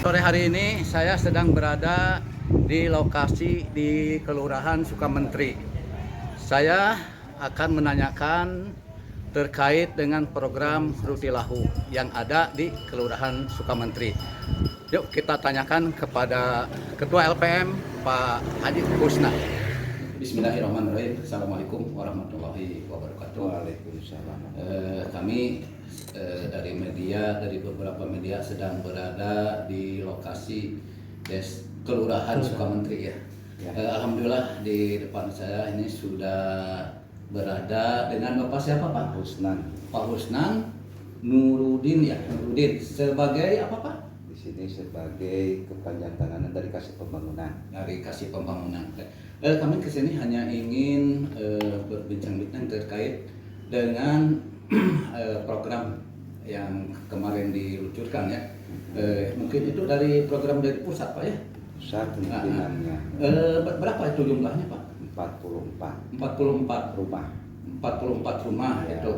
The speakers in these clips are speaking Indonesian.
Sore hari ini saya sedang berada di lokasi di Kelurahan Sukamentri. Saya akan menanyakan terkait dengan program Rutilahu yang ada di Kelurahan Sukamentri. Yuk kita tanyakan kepada Ketua LPM Pak Haji Husna. Bismillahirrahmanirrahim. Assalamualaikum warahmatullahi wabarakatuh. Waalaikumsalam. Kami dari beberapa media sedang berada di lokasi Kelurahan Sukamentri ya. Alhamdulillah di depan saya ini sudah berada dengan Bapak siapa Pak? Husnan. Pak Husnan Nurudin ya. Nurudin sebagai apa Pak? Di sini sebagai kepanjangan dari Kasih Pembangunan. Dari Kasih Pembangunan. Kami kesini hanya ingin berbincang-bincang terkait dengan program yang kemarin diluncurkan ya. Mungkin itu dari program dari pusat Pak ya? Pusat pimpinannya. Berapa itu jumlahnya Pak? 44 rumah. 44 rumah Ya. itu.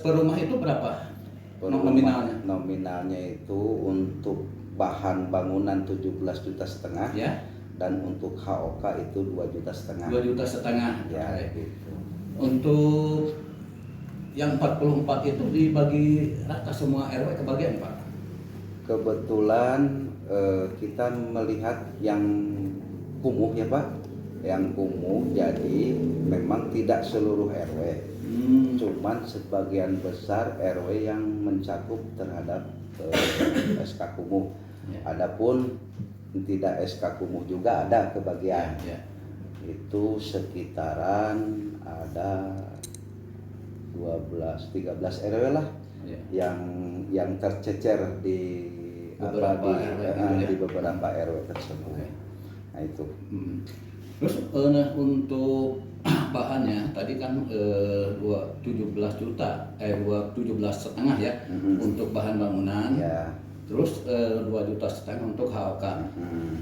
Per rumah itu berapa? Nominalnya? Nominalnya itu untuk bahan bangunan 17,5 juta Ya. dan untuk HOK itu 2,5 juta. 2,5 juta. Ya, Oke. gitu. Untuk yang 44 itu dibagi rata semua RW kebagian Pak? Kebetulan kita melihat yang kumuh ya Pak, yang kumuh, jadi memang tidak seluruh RW, cuman sebagian besar RW yang mencakup terhadap SK kumuh. Ya. Adapun tidak SK kumuh juga ada kebagian. Ya. Itu sekitaran ada 12-13 RW lah Ya. yang tercecer di Beberapa RW gitu ya. di beberapa RW tersebut. Oke. Nah itu. Terus untuk bahannya tadi kan 17 juta, 17,5 ya untuk bahan bangunan. Ya. Terus 2,5 juta untuk HOK.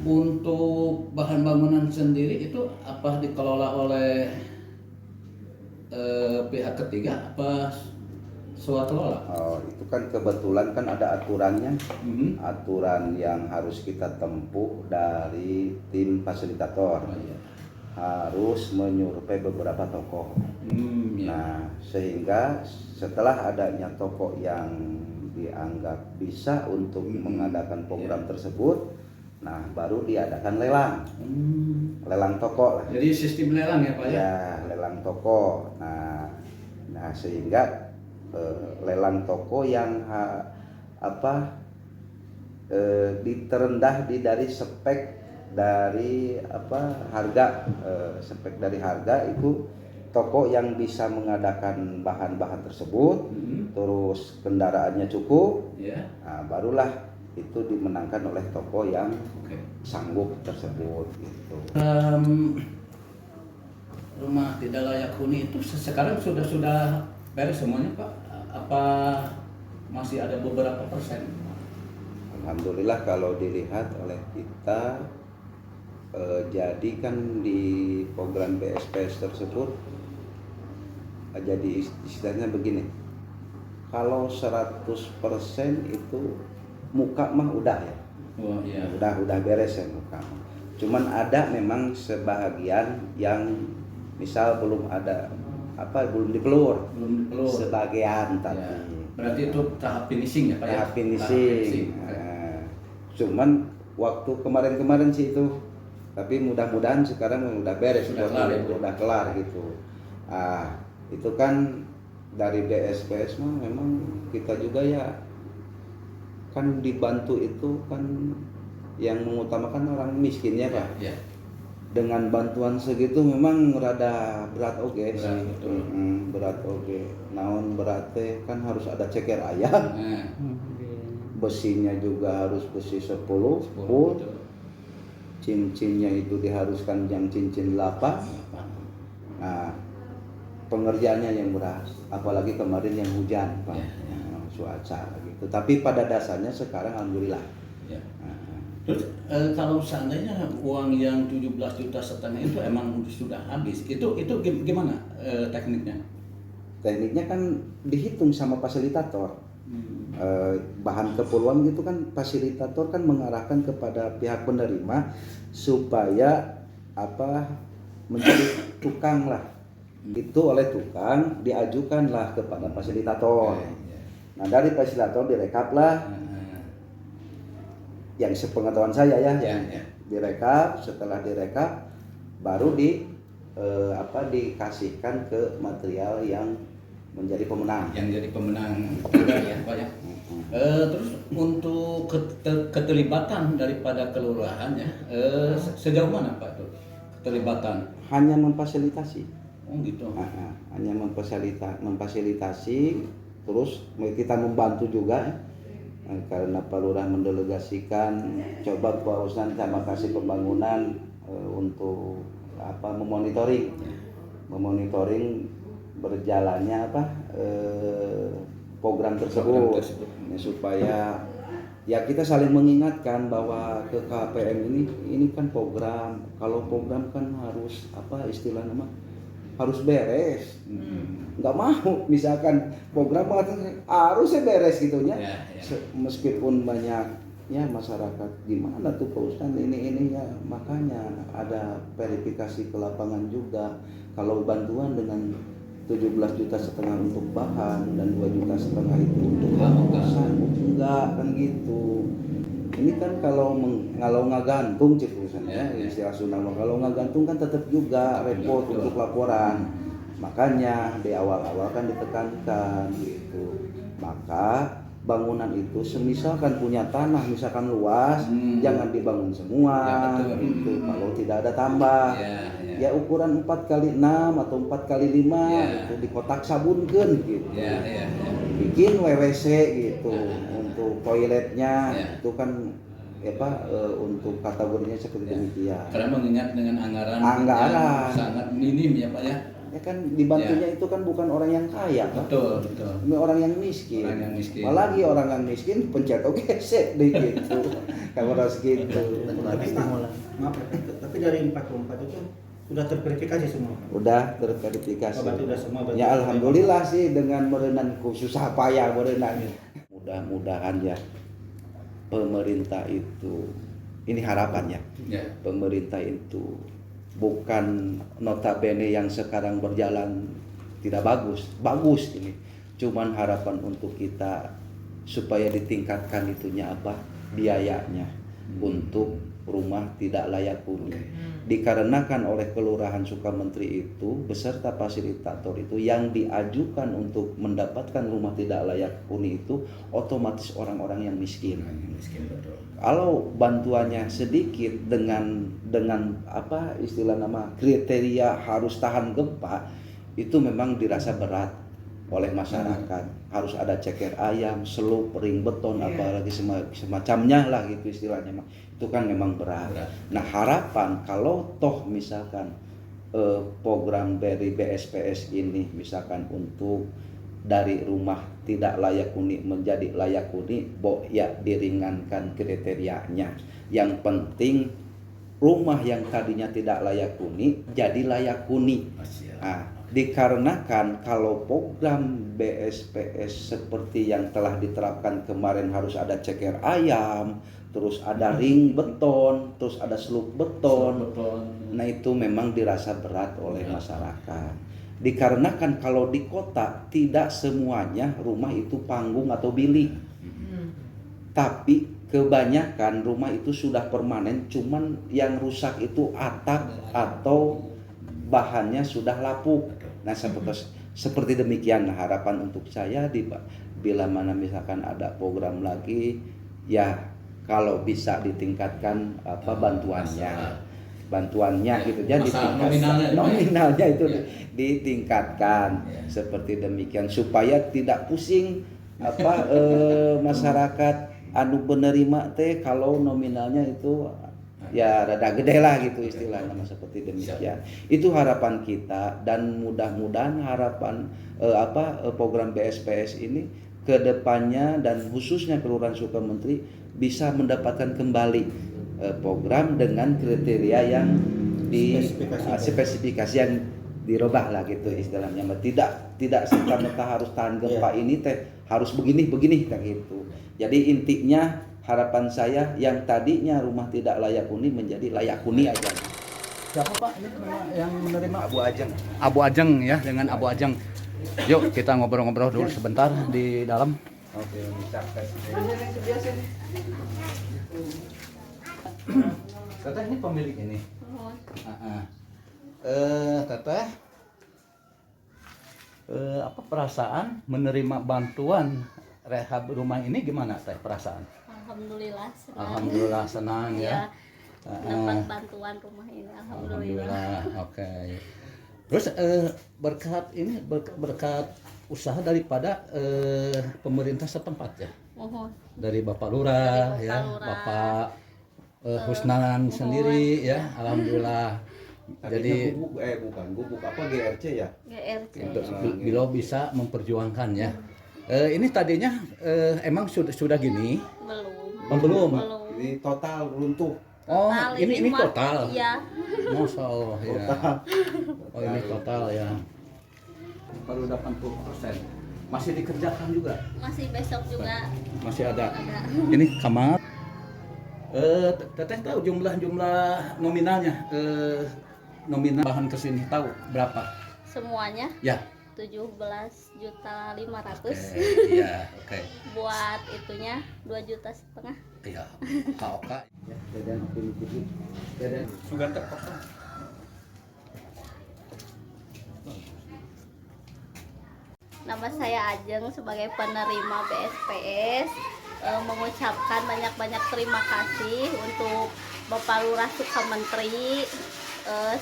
Untuk bahan bangunan sendiri itu apa dikelola oleh pihak ketiga apa swasembada? Oh, itu kan kebetulan kan ada aturannya, aturan yang harus kita tempuh dari tim fasilitator. Oh, iya. Harus menyurvei beberapa toko. Ya. Nah, sehingga setelah adanya toko yang dianggap bisa untuk mengadakan program tersebut, nah baru diadakan lelang. Lelang toko lah. Jadi sistem lelang ya Pak ya? Ya, lelang toko. Nah sehingga lelang toko yang diterendah dari spek dari harga, spek dari harga itu toko yang bisa mengadakan bahan-bahan tersebut, terus kendaraannya cukup, nah, barulah itu dimenangkan oleh toko yang sanggup tersebut gitu. Rumah tidak layak huni itu sekarang sudah beres semuanya Pak? Apa masih ada beberapa persen? Alhamdulillah kalau dilihat oleh kita, jadi kan di program PSPS tersebut jadi istilahnya begini, kalau 100% itu muka mah udah ya. Oh, iya. Udah beres ya muka. Cuman ada memang sebahagian yang misal belum dipelur. Sebagian tapi. Ya. Berarti itu tahap finishing ya Pak ya? Tahap finishing. Cuman waktu kemarin sih itu, tapi mudah-mudahan sekarang udah beres, udah kelar gitu. Itu kan dari DSPS mah memang kita juga ya kan dibantu, itu kan yang mengutamakan orang miskinnya Pak. Ya. Dengan bantuan segitu memang rada berat oke sih. Berat. Berat oke. Naon berarti kan harus ada ceker ayam. Besinya juga harus besi 10 full. Cincinnya itu diharuskan yang cincin 8. Nah, pengerjaannya yang berat, apalagi kemarin yang hujan Pak. Cuaca gitu. Tapi pada dasarnya sekarang alhamdulillah. Ya. Terus kalau seandainya uang yang 17,5 juta itu emang sudah habis, itu gimana tekniknya? Tekniknya kan dihitung sama fasilitator. Bahan keperluan gitu kan, fasilitator kan mengarahkan kepada pihak penerima supaya menjadi tukang lah, itu oleh tukang diajukanlah kepada fasilitator. Nah dari fasilitator direkap lah, yang sepengetahuan saya ya, direkap. Setelah direkap baru dikasihkan ke material yang menjadi pemenang. Yang jadi pemenang ya Pak ya. Terus untuk keterlibatan daripada kelurahan ya, sejauh mana Pak tuh keterlibatan? Hanya memfasilitasi. Oh gitu. Hanya memfasilitasi, terus kita membantu juga ya. Karena Pak Lurah mendelegasikan, coba Pak Usnan sama kasih pembangunan untuk memonitoring berjalannya program tersebut. Ya, supaya ya kita saling mengingatkan bahwa ke KPM ini kan program. Kalau program kan harus istilahnya harus beres. Nggak mau misalkan program harusnya beres gitunya. Meskipun banyaknya masyarakat gimana tuh Pak Ustadz ini ya, makanya ada verifikasi ke lapangan juga. Kalau bantuan dengan 17,5 juta untuk bahan dan 2,5 juta itu untuk pengursan, enggak kan gitu. Ini kan kalau nggak gantung ya, istilah Sunda, kalau nggak gantung kan tetap juga repot untuk laporan. Makanya di awal-awal kan ditekankan gitu. Maka bangunan itu semisalkan punya tanah misalkan luas, jangan dibangun semua gitu. Kalau tidak ada tambah, ya ukuran 4x6 atau 4x5 itu di kotak sabunkeun gitu. Bikin WWC gitu untuk toiletnya, itu kan untuk kategorinya seperti demikian. Karena mengingat dengan anggaran yang sangat minim ya Pak ya. Ya kan dibantunya itu kan bukan orang yang kaya, Pak. Betul. Orang yang miskin. Apalagi orang yang miskin pencet gesek dikit gitu. Kalau harus gitu. Tapi dari 44 itu sudah terverifikasi semua. Udah terverifikasi. Sudah semua. Ya alhamdulillah sih dengan merenang susah payah merenang. Mudah-mudahan ya pemerintah itu, ini harapannya. Pemerintah itu bukan notabene yang sekarang berjalan tidak bagus ini. Cuman harapan untuk kita supaya ditingkatkan itunya biayanya untuk rumah tidak layak huni. Dikarenakan oleh Kelurahan Sukamentri itu beserta fasilitator itu yang diajukan untuk mendapatkan rumah tidak layak huni itu otomatis orang-orang yang miskin. Kalau bantuannya sedikit dengan kriteria harus tahan gempa, itu memang dirasa berat oleh masyarakat. Harus ada ceker ayam, selup, ring beton, apalagi semacamnya lah gitu istilahnya. Itu kan memang berat. Nah harapan kalau toh misalkan program dari BSPS ini misalkan untuk dari rumah tidak layak huni menjadi layak huni, ya diringankan kriterianya. Yang penting rumah yang tadinya tidak layak huni jadi layak huni. Nah, dikarenakan kalau program BSPS seperti yang telah diterapkan kemarin harus ada ceker ayam, terus ada ring beton, terus ada seluk beton. Nah itu memang dirasa berat oleh masyarakat. Dikarenakan kalau di kota tidak semuanya rumah itu panggung atau bilik. Tapi kebanyakan rumah itu sudah permanen, cuman yang rusak itu atap atau bahannya sudah lapuk. Nah seperti demikian harapan untuk saya bila mana misalkan ada program lagi ya kalau bisa ditingkatkan bantuannya gitu jadi nominalnya itu ditingkatkan seperti demikian supaya tidak pusing masyarakat penerima kalau nominalnya itu ya rada gede lah gitu istilahnya seperti demikian. Itu harapan kita dan mudah-mudahan harapan program BSPS ini ke depannya dan khususnya Kelurahan Sukamentri bisa mendapatkan kembali program dengan kriteria yang spesifikasi yang dirubah lah gitu istilahnya. Tidak serta-merta harus tahan gempa ini harus begini kayak gitu. Jadi intinya harapan saya yang tadinya rumah tidak layak huni menjadi layak huni aja. Siapa Pak ini yang menerima? Abu Ajeng. Abu Ajeng ya, dengan Abu Ajeng. Yuk kita ngobrol-ngobrol dulu sebentar di dalam. Oke, Teteh ini pemilik ini. Teteh, apa perasaan menerima bantuan rehab rumah ini gimana Teh perasaan? Alhamdulillah senang. Alhamdulillah senang ya. Dapat bantuan rumah ini, alhamdulillah. Oke. Terus berkat ini berkat usaha daripada pemerintah setempat ya. Mohon. Dari Bapak Lurah Dari Bapak ya, Lurah. Bapak Husnan sendiri ya, alhamdulillah. Jadi gubuk apa GRC ya? GRC. beliau bisa memperjuangkan ya. Ini tadinya emang sudah gini? Belum. Belum. Ini total runtuh. Oh, Total ini mah- total. Iya. Masya Allah ya. Total. Oh ini total ya. Baru 80%. Masih dikerjakan juga. Masih besok juga Masih ada. ada. Ini kamar. Teteh tahu jumlah nominalnya. Nominal bahan kesini tahu berapa? Semuanya Ya. 17.500.000. Iya, oke. Buat itunya 2,5 juta. Iya. KOK. Ya, dan sudah terkosong. Nama saya Ajeng sebagai penerima BSPS, mengucapkan banyak-banyak terima kasih untuk Bapak Lurah Sukamentri,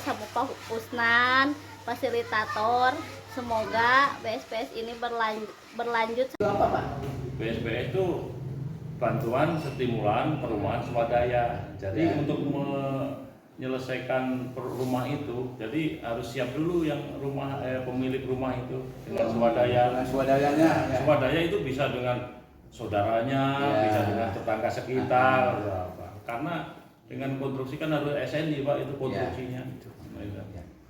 sama Pak Usnan, fasilitator. Semoga BSPS ini berlanjut. Apa, Pak? BSPS itu bantuan stimulan perumahan swadaya. Jadi untuk menyelesaikan rumah itu, jadi harus siap dulu yang pemilik rumah itu dengan swadaya. Swadayanya ya. Swadaya itu bisa dengan saudaranya, Ya. bisa dengan tetangga sekitar, apa. Karena dengan konstruksi kan harus SNI Pak itu konstruksinya.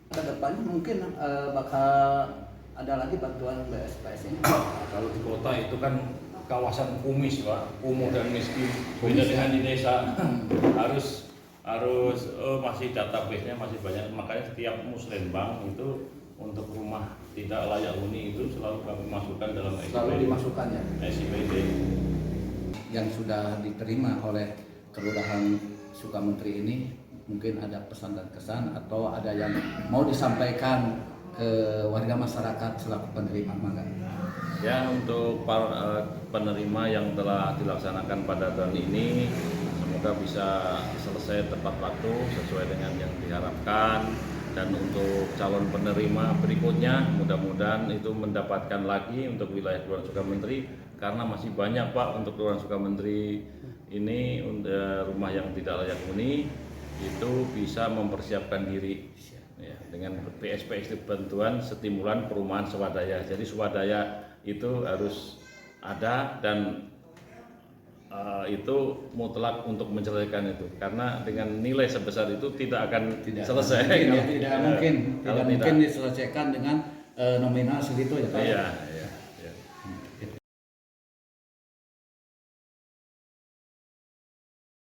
Kedepannya mungkin bakal ada lagi bantuan BSPS ini. Kalau di kota itu kan kawasan kumis Pak, kumuh dan miskin. Kumis, Beda ya? dengan di desa harus masih database-nya masih banyak. Makanya setiap musrenbang itu untuk rumah tidak layak huni itu selalu kami masukkan dalam Selalu dimasukkan ya. SIPD. Yang sudah diterima oleh Kelurahan Sukamentri ini mungkin ada pesan dan kesan atau ada yang mau disampaikan ke warga masyarakat selaku penerima mangga. Ya, untuk para penerima yang telah dilaksanakan pada tahun ini semoga bisa selesai tepat waktu sesuai dengan yang diharapkan, dan untuk calon penerima berikutnya mudah-mudahan itu mendapatkan lagi untuk wilayah Kelurahan Sukamentri, karena masih banyak Pak untuk Kelurahan Sukamentri ini rumah yang tidak layak huni itu bisa mempersiapkan diri ya, dengan BSPS itu bantuan stimulan perumahan swadaya. Jadi swadaya itu harus ada dan itu mutlak untuk menyelesaikan itu, karena dengan nilai sebesar itu tidak akan selesai. Tidak mungkin Kalau diselesaikan dengan nominal segitu ya Pak. Iya, iya.